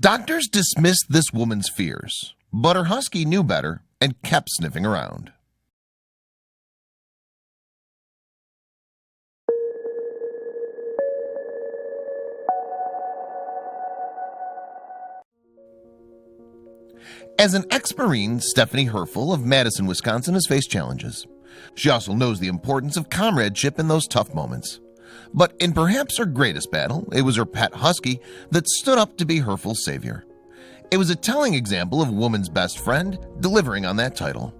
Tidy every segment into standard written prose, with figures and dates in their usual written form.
Doctors dismissed this woman's fears, but her husky knew better and kept sniffing around. As an ex-Marine, Stephanie Herfel of Madison, Wisconsin has faced challenges. She also knows the importance of comradeship in those tough moments. But in perhaps her greatest battle, it was her pet Husky that stood up to be Herfel's savior. It was a telling example of woman's best friend delivering on that title.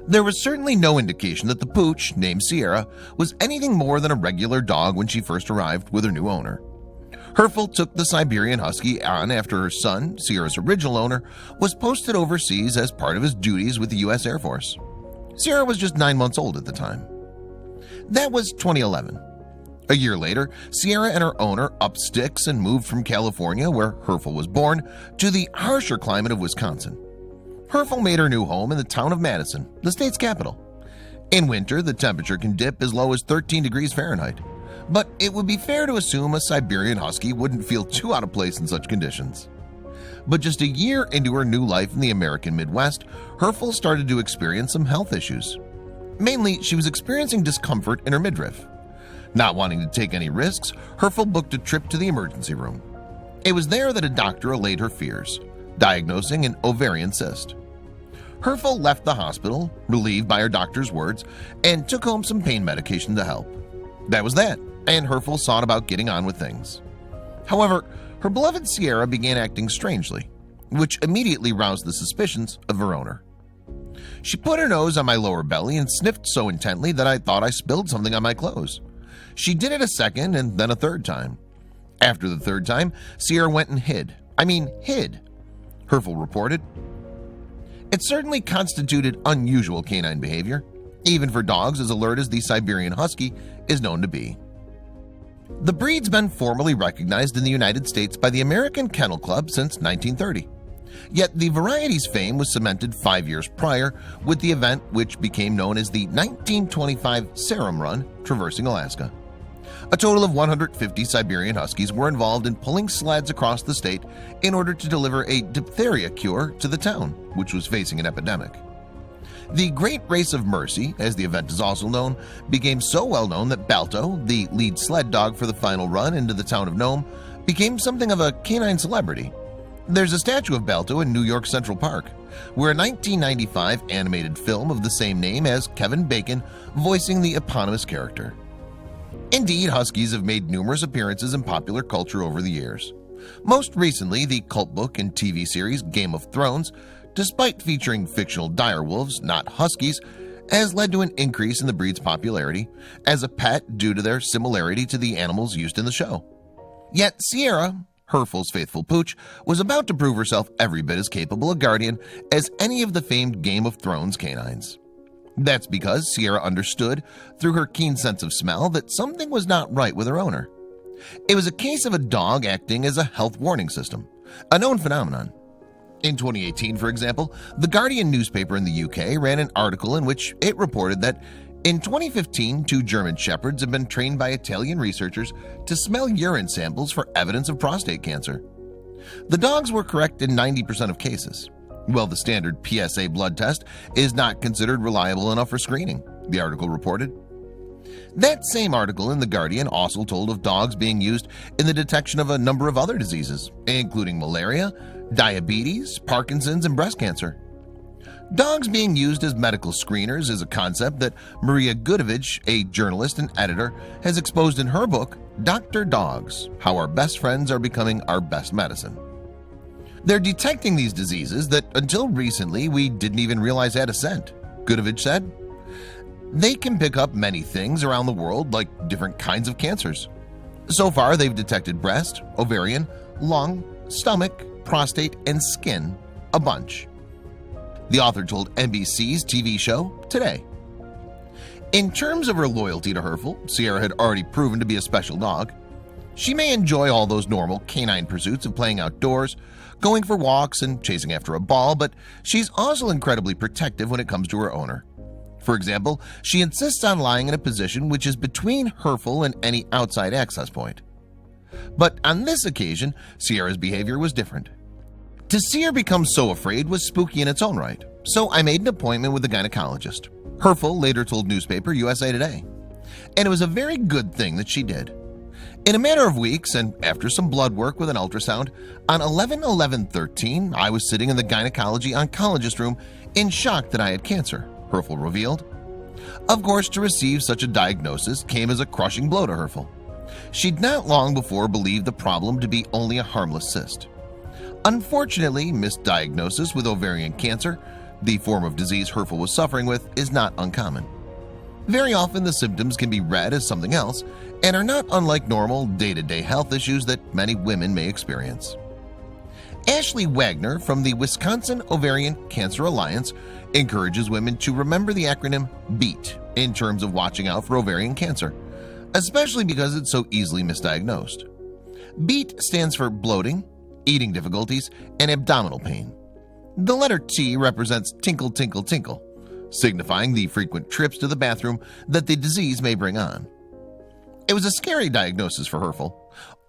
There was certainly no indication that the pooch, named Sierra, was anything more than a regular dog when she first arrived with her new owner. Herfel took the Siberian Husky on after her son, Sierra's original owner, was posted overseas as part of his duties with the U.S. Air Force. Sierra was just 9 months old at the time. That was 2011. A year later, Sierra and her owner upped sticks and moved from California, where Herfel was born, to the harsher climate of Wisconsin. Herfel made her new home in the town of Madison, the state's capital. In winter, the temperature can dip as low as 13 degrees Fahrenheit. But it would be fair to assume a Siberian Husky wouldn't feel too out of place in such conditions. But just a year into her new life in the American Midwest, Herfel started to experience some health issues. Mainly, she was experiencing discomfort in her midriff. Not wanting to take any risks, Herfel booked a trip to the emergency room. It was there that a doctor allayed her fears, diagnosing an ovarian cyst. Herfel left the hospital, relieved by her doctor's words, and took home some pain medication to help. That was that, and Herfel sought about getting on with things. However, her beloved Sierra began acting strangely, which immediately roused the suspicions of her owner. She put her nose on my lower belly and sniffed so intently that I thought I spilled something on my clothes. She did it a second and then a third time. After the third time, Sierra went and hid. Hid, Herfel reported. It certainly constituted unusual canine behavior, even for dogs as alert as the Siberian Husky is known to be. The breed's been formally recognized in the United States by the American Kennel Club since 1930. Yet the variety's fame was cemented 5 years prior with the event which became known as the 1925 Serum Run, traversing Alaska. A total of 150 Siberian Huskies were involved in pulling sleds across the state in order to deliver a diphtheria cure to the town, which was facing an epidemic. The Great Race of Mercy, as the event is also known, became so well known that Balto, the lead sled dog for the final run into the town of Nome, became something of a canine celebrity. There's a statue of Balto in New York Central Park, where a 1995 animated film of the same name has Kevin Bacon voicing the eponymous character. Indeed, Huskies have made numerous appearances in popular culture over the years. Most recently, the cult book and TV series Game of Thrones, despite featuring fictional direwolves, not Huskies, has led to an increase in the breed's popularity as a pet due to their similarity to the animals used in the show. Yet Sierra, Herfel's faithful pooch, was about to prove herself every bit as capable a guardian as any of the famed Game of Thrones canines. That's because Sierra understood, through her keen sense of smell, that something was not right with her owner. It was a case of a dog acting as a health warning system, a known phenomenon. In 2018, for example, The Guardian newspaper in the UK ran an article in which it reported that in 2015, 2 German shepherds had been trained by Italian researchers to smell urine samples for evidence of prostate cancer. The dogs were correct in 90% of cases. Well, the standard PSA blood test is not considered reliable enough for screening, the article reported. That same article in The Guardian also told of dogs being used in the detection of a number of other diseases, including malaria, diabetes, Parkinson's, and breast cancer. Dogs being used as medical screeners is a concept that Maria Gudovich, a journalist and editor, has exposed in her book, Dr. Dogs: How Our Best Friends Are Becoming Our Best Medicine. They're detecting these diseases that until recently we didn't even realize had a scent, Gudovich said. They can pick up many things around the world, like different kinds of cancers. So far, they've detected breast, ovarian, lung, stomach, prostate, and skin, a bunch. The author told NBC's TV show Today. In terms of her loyalty to Herfel, Sierra had already proven to be a special dog. She may enjoy all those normal canine pursuits of playing outdoors, going for walks, and chasing after a ball, but she's also incredibly protective when it comes to her owner. For example, she insists on lying in a position which is between Herfel and any outside access point. But on this occasion, Sierra's behavior was different. To see her become so afraid was spooky in its own right, so I made an appointment with the gynecologist. Herfel later told newspaper USA Today. And it was a very good thing that she did. In a matter of weeks, and after some blood work with an ultrasound, on 11/11/13, I was sitting in the gynecology oncologist room in shock that I had cancer, Herfel revealed. Of course, to receive such a diagnosis came as a crushing blow to Herfel. She'd not long before believed the problem to be only a harmless cyst. Unfortunately, misdiagnosis with ovarian cancer, the form of disease Herfel was suffering with, is not uncommon. Very often the symptoms can be read as something else and are not unlike normal day-to-day health issues that many women may experience. Ashley Wagner from the Wisconsin Ovarian Cancer Alliance encourages women to remember the acronym BEAT in terms of watching out for ovarian cancer, especially because it's so easily misdiagnosed. BEAT stands for bloating, eating difficulties, and abdominal pain. The letter T represents tinkle, tinkle, tinkle, signifying the frequent trips to the bathroom that the disease may bring on. It was a scary diagnosis for Herfel.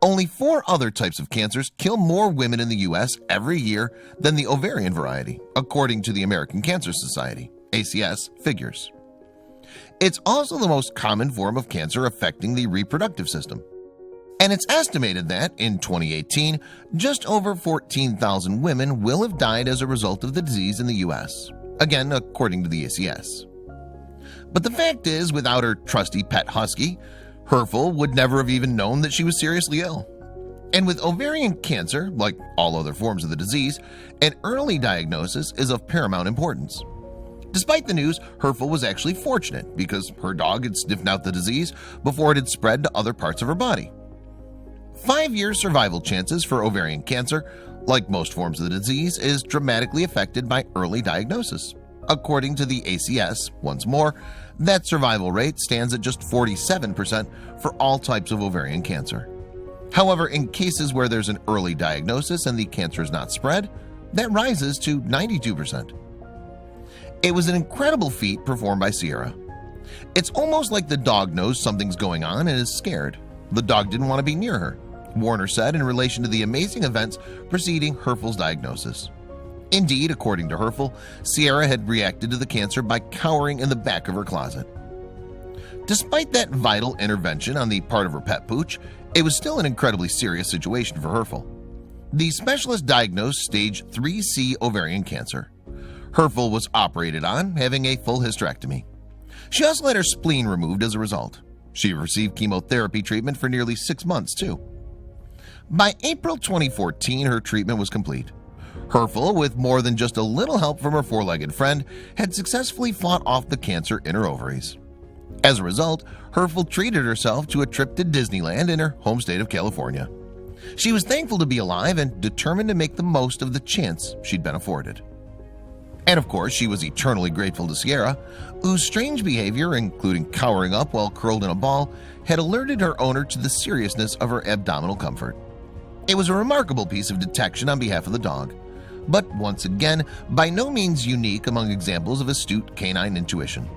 Only 4 other types of cancers kill more women in the U.S. every year than the ovarian variety, according to the American Cancer Society, ACS, figures. It's also the most common form of cancer affecting the reproductive system. And it's estimated that, in 2018, just over 14,000 women will have died as a result of the disease in the U.S., again according to the ACS. But the fact is, without her trusty pet Husky, Herfel would never have even known that she was seriously ill. And with ovarian cancer, like all other forms of the disease, an early diagnosis is of paramount importance. Despite the news, Herfel was actually fortunate because her dog had sniffed out the disease before it had spread to other parts of her body. 5-year survival chances for ovarian cancer, like most forms of the disease, is dramatically affected by early diagnosis. According to the ACS, once more, that survival rate stands at just 47% for all types of ovarian cancer. However, in cases where there's an early diagnosis and the cancer is not spread, that rises to 92%. It was an incredible feat performed by Sierra. It's almost like the dog knows something's going on and is scared. The dog didn't want to be near her, Warner said in relation to the amazing events preceding Herfel's diagnosis. Indeed, according to Herfel, Sierra had reacted to the cancer by cowering in the back of her closet. Despite that vital intervention on the part of her pet pooch, it was still an incredibly serious situation for Herfel. The specialist diagnosed stage 3C ovarian cancer. Herfel was operated on, having a full hysterectomy. She also had her spleen removed as a result. She received chemotherapy treatment for nearly 6 months, too. By April 2014, her treatment was complete. Herfel, with more than just a little help from her 4-legged friend, had successfully fought off the cancer in her ovaries. As a result, Herfel treated herself to a trip to Disneyland in her home state of California. She was thankful to be alive and determined to make the most of the chance she'd been afforded. And of course, she was eternally grateful to Sierra, whose strange behavior, including cowering up while curled in a ball, had alerted her owner to the seriousness of her abdominal comfort. It was a remarkable piece of detection on behalf of the dog, but once again, by no means unique among examples of astute canine intuition.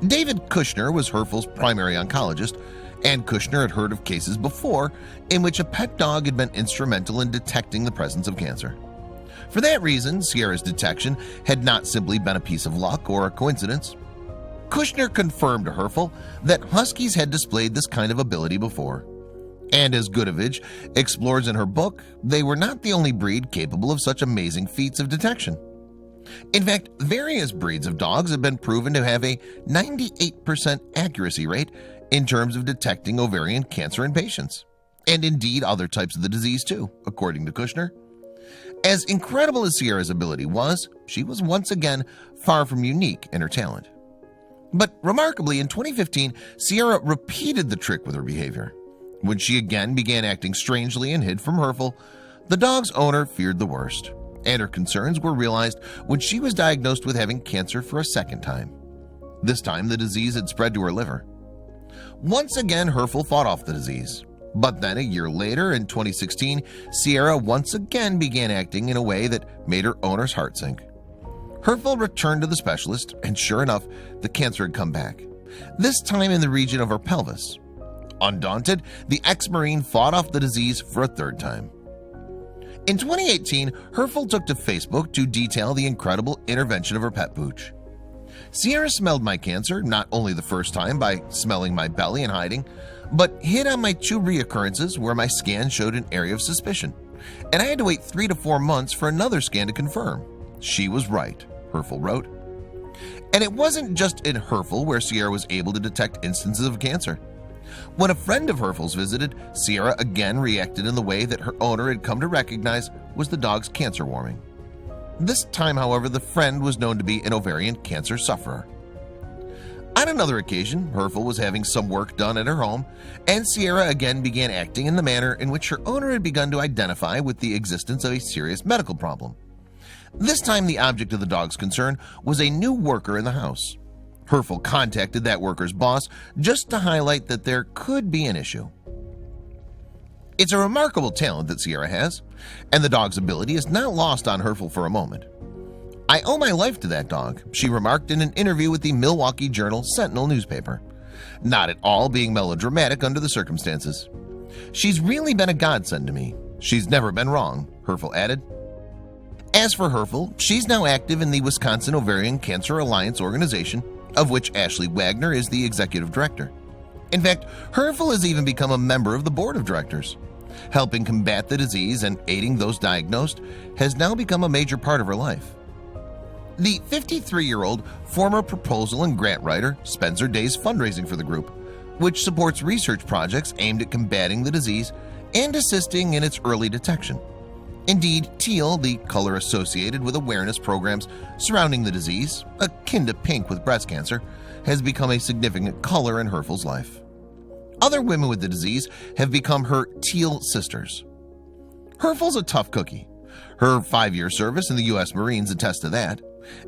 David Kushner was Herfel's primary oncologist, and Kushner had heard of cases before in which a pet dog had been instrumental in detecting the presence of cancer. For that reason, Sierra's detection had not simply been a piece of luck or a coincidence. Kushner confirmed to Herfel that Huskies had displayed this kind of ability before. And as Goodovich explores in her book, they were not the only breed capable of such amazing feats of detection. In fact, various breeds of dogs have been proven to have a 98% accuracy rate in terms of detecting ovarian cancer in patients, and indeed other types of the disease too, according to Kushner. As incredible as Sierra's ability was, she was once again far from unique in her talent. But remarkably, in 2015, Sierra repeated the trick with her behavior. When she again began acting strangely and hid from Herfel, the dog's owner feared the worst, and her concerns were realized when she was diagnosed with having cancer for a second time. This time, the disease had spread to her liver. Once again, Herfel fought off the disease. But then a year later, in 2016, Sierra once again began acting in a way that made her owner's heart sink. Herfel returned to the specialist, and sure enough, the cancer had come back, this time in the region of her pelvis. Undaunted, the ex-Marine fought off the disease for a third time. In 2018, Herfel took to Facebook to detail the incredible intervention of her pet pooch. Sierra smelled my cancer not only the first time by smelling my belly and hiding, but hid on my 2 reoccurrences where my scan showed an area of suspicion, and I had to wait 3 to 4 months for another scan to confirm. She was right, Herfel wrote. And it wasn't just in Herfel where Sierra was able to detect instances of cancer. When a friend of Herfel's visited, Sierra again reacted in the way that her owner had come to recognize was the dog's cancer warming. This time, however, the friend was known to be an ovarian cancer sufferer. On another occasion, Herfel was having some work done at her home, and Sierra again began acting in the manner in which her owner had begun to identify with the existence of a serious medical problem. This time, the object of the dog's concern was a new worker in the house. Herfel contacted that worker's boss just to highlight that there could be an issue. It's a remarkable talent that Sierra has, and the dog's ability is not lost on Herfel for a moment. "I owe my life to that dog," she remarked in an interview with the Milwaukee Journal Sentinel newspaper, not at all being melodramatic under the circumstances. "She's really been a godsend to me. She's never been wrong," Herfel added. As for Herfel, she's now active in the Wisconsin Ovarian Cancer Alliance organization, of which Ashley Wagner is the executive director. In fact, Herfel has even become a member of the board of directors. Helping combat the disease and aiding those diagnosed has now become a major part of her life. The 53-year-old former proposal and grant writer spends her days fundraising for the group, which supports research projects aimed at combating the disease and assisting in its early detection. Indeed, teal, the color associated with awareness programs surrounding the disease, akin to pink with breast cancer, has become a significant color in Herfel's life. Other women with the disease have become her teal sisters. Herfel's a tough cookie. Her 5-year service in the U.S. Marines attests to that,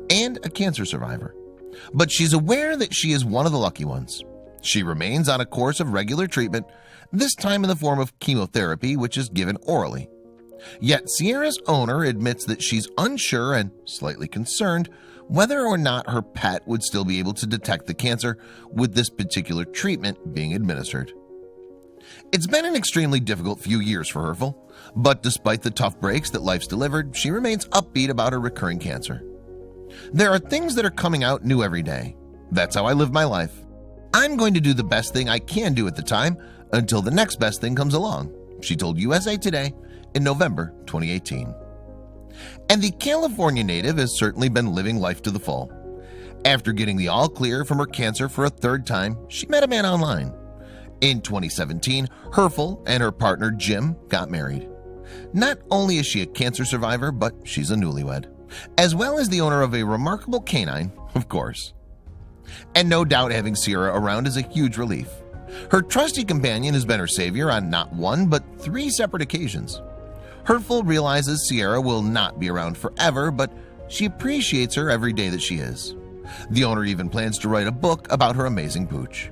and a cancer survivor. But she's aware that she is one of the lucky ones. She remains on a course of regular treatment, this time in the form of chemotherapy, which is given orally. Yet Sierra's owner admits that she's unsure and slightly concerned whether or not her pet would still be able to detect the cancer with this particular treatment being administered. It's been an extremely difficult few years for Herfel, but despite the tough breaks that life's delivered, she remains upbeat about her recurring cancer. "There are things that are coming out new every day. That's how I live my life. I'm going to do the best thing I can do at the time until the next best thing comes along," she told USA Today in November 2018. And the California native has certainly been living life to the full. After getting the all clear from her cancer for a third time, she met a man online. In 2017, Herfel and her partner Jim got married. Not only is she a cancer survivor, but she's a newlywed, as well as the owner of a remarkable canine, of course. And no doubt having Sierra around is a huge relief. Her trusty companion has been her savior on not one but 3 separate occasions. Herfel realizes Sierra will not be around forever, but she appreciates her every day that she is. The owner even plans to write a book about her amazing pooch.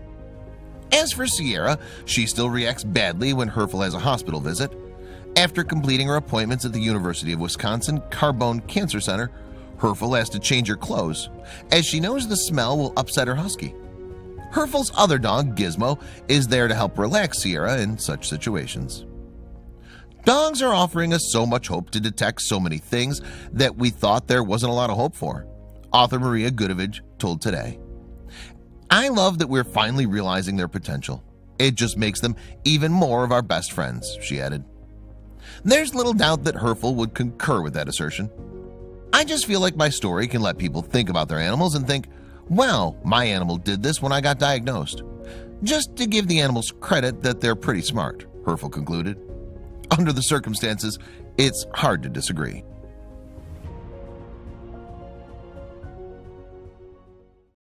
As for Sierra, she still reacts badly when Herfel has a hospital visit. After completing her appointments at the University of Wisconsin Carbone Cancer Center, Herfel has to change her clothes, as she knows the smell will upset her husky. Herfel's other dog, Gizmo, is there to help relax Sierra in such situations. Dogs are offering us so much hope to detect so many things that we thought there wasn't a lot of hope for, author Maria Gudovich told Today. "I love that we're finally realizing their potential. It just makes them even more of our best friends," she added. There's little doubt that Herfel would concur with that assertion. "I just feel like my story can let people think about their animals and think, wow, my animal did this when I got diagnosed. Just to give the animals credit that they're pretty smart," Herfel concluded. Under the circumstances, it's hard to disagree.